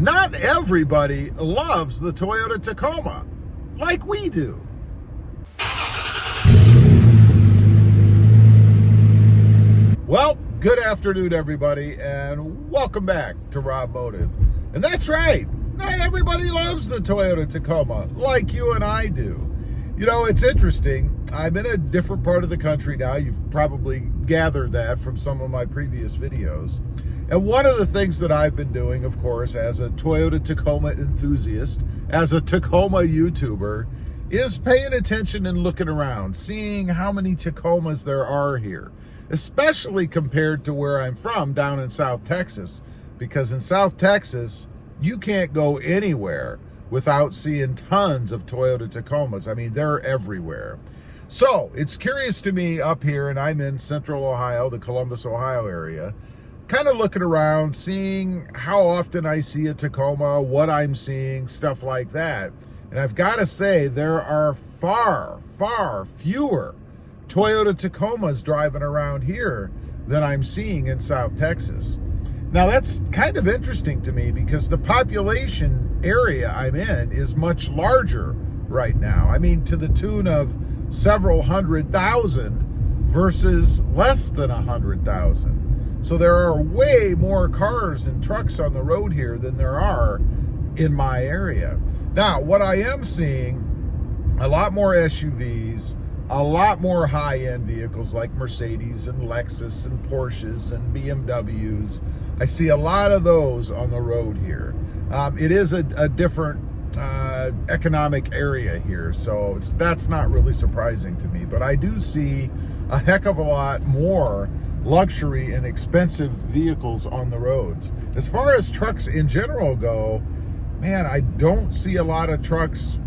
not everybody loves the Toyota Tacoma like we do. Well, good afternoon, everybody, and welcome back to Robmotive. And that's right, not everybody loves the Toyota Tacoma like you and I do. You know, it's interesting. I'm in a different part of the country now. You've probably gathered that from some of my previous videos. And one of the things that I've been doing, of course, as a Toyota Tacoma enthusiast, as a Tacoma YouTuber, is paying attention and looking around, seeing how many Tacomas there are here, especially compared to where I'm from, down in South Texas. Because in South Texas, you can't go anywhere without seeing tons of Toyota Tacomas. I mean, they're everywhere. So it's curious to me up here, and I'm in Central Ohio, the Columbus, Ohio area, kind of looking around, seeing how often I see a Tacoma, what I'm seeing, stuff like that. And I've got to say, there are far, far fewer Toyota Tacomas driving around here than I'm seeing in South Texas. Now, that's kind of interesting to me because the population area I'm in is much larger right now. I mean, to the tune of several 100,000 versus less than 100,000. So there are way more cars and trucks on the road here than there are in my area. Now, what I am seeing, a lot more SUVs, a lot more high-end vehicles like Mercedes and Lexus and Porsches and BMWs. I see a lot of those on the road here. It is a different economic area here, so that's not really surprising to me. But I do see a heck of a lot more luxury and expensive vehicles on the roads. As far as trucks in general go, man, I don't see a lot of trucks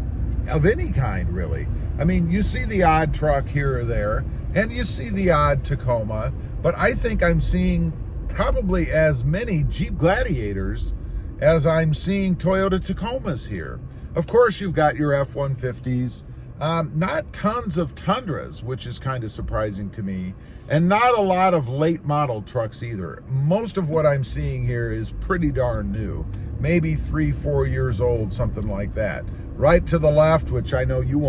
of any kind, really. I mean, you see the odd truck here or there, and you see the odd Tacoma, but I think I'm seeing probably as many Jeep Gladiators as I'm seeing Toyota Tacomas here. Of course, you've got your F-150s, not tons of Tundras, which is kind of surprising to me, and not a lot of late model trucks either. Most of what I'm seeing here is pretty darn new, maybe 3-4 years old, something like that. Right to the left, which I know you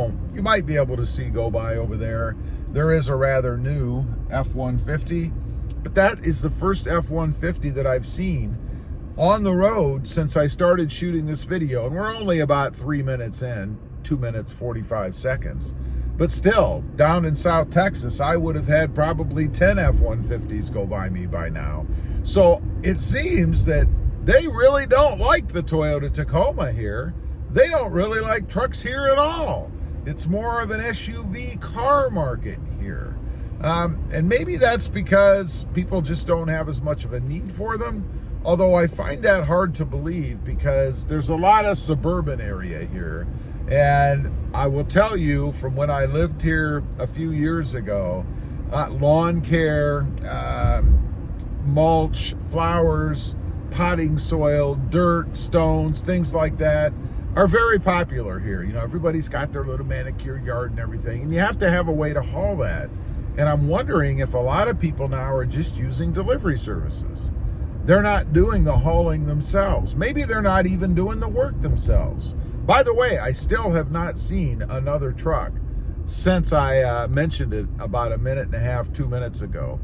might be able to see go by over there, there is a rather new F-150, but that is the first F-150 that I've seen on the road since I started shooting this video, and we're only about 3 minutes in, 2 minutes 45 seconds. But still, down in South Texas, I would have had probably 10 F-150s go by me by now. So it seems that they really don't like the Toyota Tacoma here. They don't really like trucks here at all. It's more of an SUV car market here. And maybe that's because people just don't have as much of a need for them. Although I find that hard to believe because there's a lot of suburban area here. And I will tell you, from when I lived here a few years ago, lawn care, mulch, flowers, potting soil, dirt, stones, things like that are very popular here. You know, everybody's got their little manicured yard and everything, and you have to have a way to haul that. And I'm wondering if a lot of people now are just using delivery services. They're not doing the hauling themselves. Maybe they're not even doing the work themselves. By the way, I still have not seen another truck since I mentioned it about 1.5 minutes, 2 minutes ago.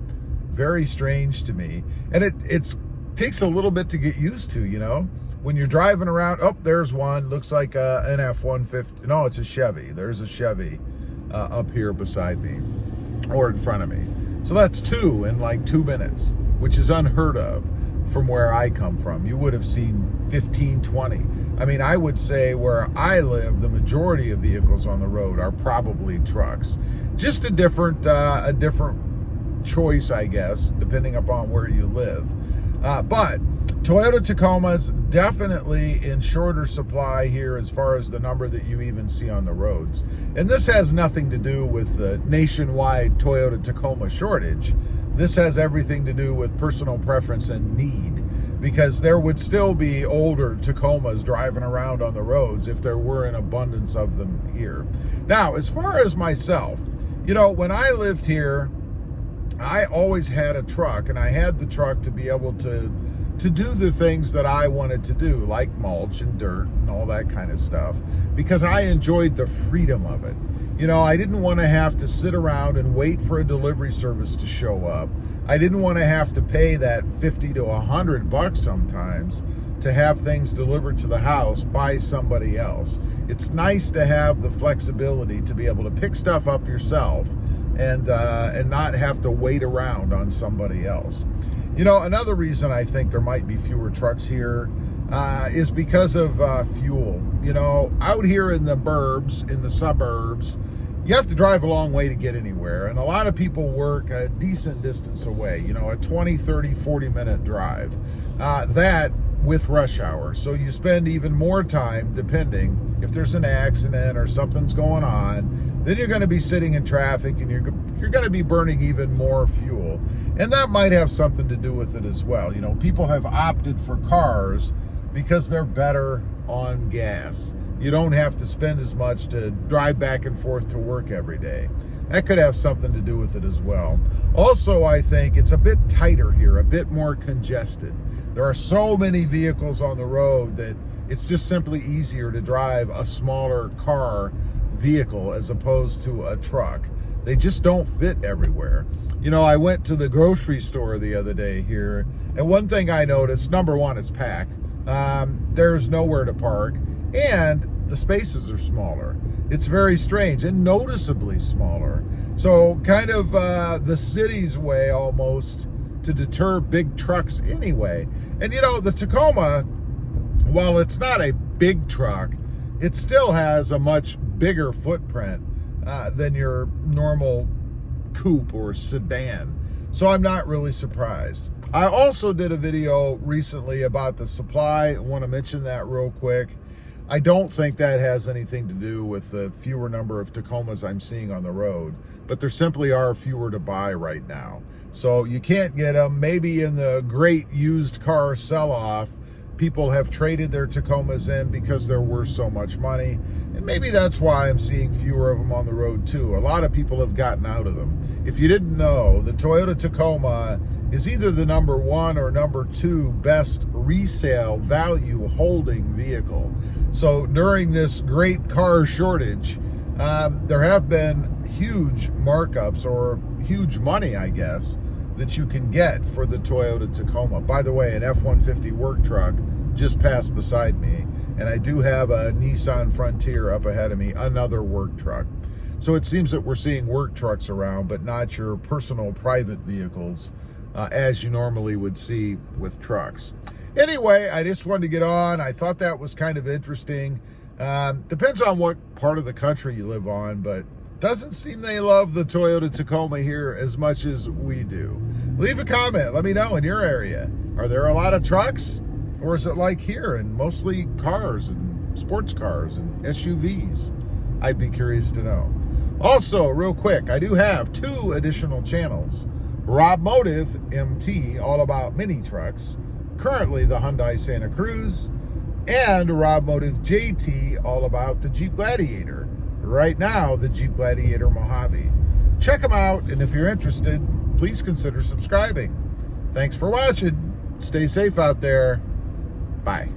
Very strange to me. And it takes a little bit to get used to, you know? When you're driving around, oh, there's one, looks like an F-150. No, it's a Chevy. There's a Chevy up here beside me, or in front of me. So that's two in like 2 minutes, which is unheard of from where I come from. You would have seen 15, 20. I mean, I would say where I live, the majority of vehicles on the road are probably trucks. Just a different choice, I guess, depending upon where you live. But Toyota Tacomas definitely in shorter supply here as far as the number that you even see on the roads. And this has nothing to do with the nationwide Toyota Tacoma shortage. This has everything to do with personal preference and need, because there would still be older Tacomas driving around on the roads if there were an abundance of them here. Now, as far as myself, you know, when I lived here, I always had a truck, and I had the truck to be able to to do the things that I wanted to do, like mulch and dirt and all that kind of stuff, because I enjoyed the freedom of it. You know, I didn't want to have to sit around and wait for a delivery service to show up. I didn't want to have to pay that 50 to 100 bucks sometimes to have things delivered to the house by somebody else. It's nice to have the flexibility to be able to pick stuff up yourself and not have to wait around on somebody else. You know, another reason I think there might be fewer trucks here is because of fuel. You know, out here in the burbs, in the suburbs, you have to drive a long way to get anywhere. And a lot of people work a decent distance away, you know, a 20, 30, 40-minute drive. That with rush hour. So you spend even more time, depending if there's an accident or something's going on, then you're going to be sitting in traffic and you're going to be burning even more fuel. And that might have something to do with it as well. You know, people have opted for cars because they're better on gas. You don't have to spend as much to drive back and forth to work every day. That could have something to do with it as well. Also, I think it's a bit tighter here, a bit more congested. There are so many vehicles on the road that it's just simply easier to drive a smaller car vehicle as opposed to a truck. They just don't fit everywhere. You know, I went to the grocery store the other day here, and one thing I noticed, number one, it's packed. There's nowhere to park, and the spaces are smaller. It's very strange and noticeably smaller. So kind of the city's way almost to deter big trucks anyway. And you know, the Tacoma, while it's not a big truck, it still has a much bigger footprint than your normal coupe or sedan. So I'm not really surprised. I also did a video recently about the supply. I want to mention that real quick. I don't think that has anything to do with the fewer number of Tacomas I'm seeing on the road, but there simply are fewer to buy right now. So you can't get them. Maybe in the great used car sell-off, people have traded their Tacomas in because they're worth so much money. And maybe that's why I'm seeing fewer of them on the road too. A lot of people have gotten out of them. If you didn't know, the Toyota Tacoma is either the number 1 or number 2 best resale value holding vehicle. So during this great car shortage, there have been huge markups, or huge money, I guess, that you can get for the Toyota Tacoma. By the way, an F-150 work truck just passed beside me, and I do have a Nissan Frontier up ahead of me, another work truck. So it seems that we're seeing work trucks around, but not your personal private vehicles as you normally would see with trucks. Anyway, I just wanted to get on. I thought that was kind of interesting. Depends on what part of the country you live on, but doesn't seem they love the Toyota Tacoma here as much as we do. Leave a comment. Let me know in your area. Are there a lot of trucks? Or is it like here and mostly cars and sports cars and SUVs? I'd be curious to know. Also, real quick, I do have 2 additional channels. Robmotive MT, all about mini trucks, currently the Hyundai Santa Cruz, and Robmotive JT, all about the Jeep Gladiator, right now the Jeep Gladiator Mojave. Check them out, and if you're interested, please consider subscribing. Thanks for watching. Stay safe out there. Bye.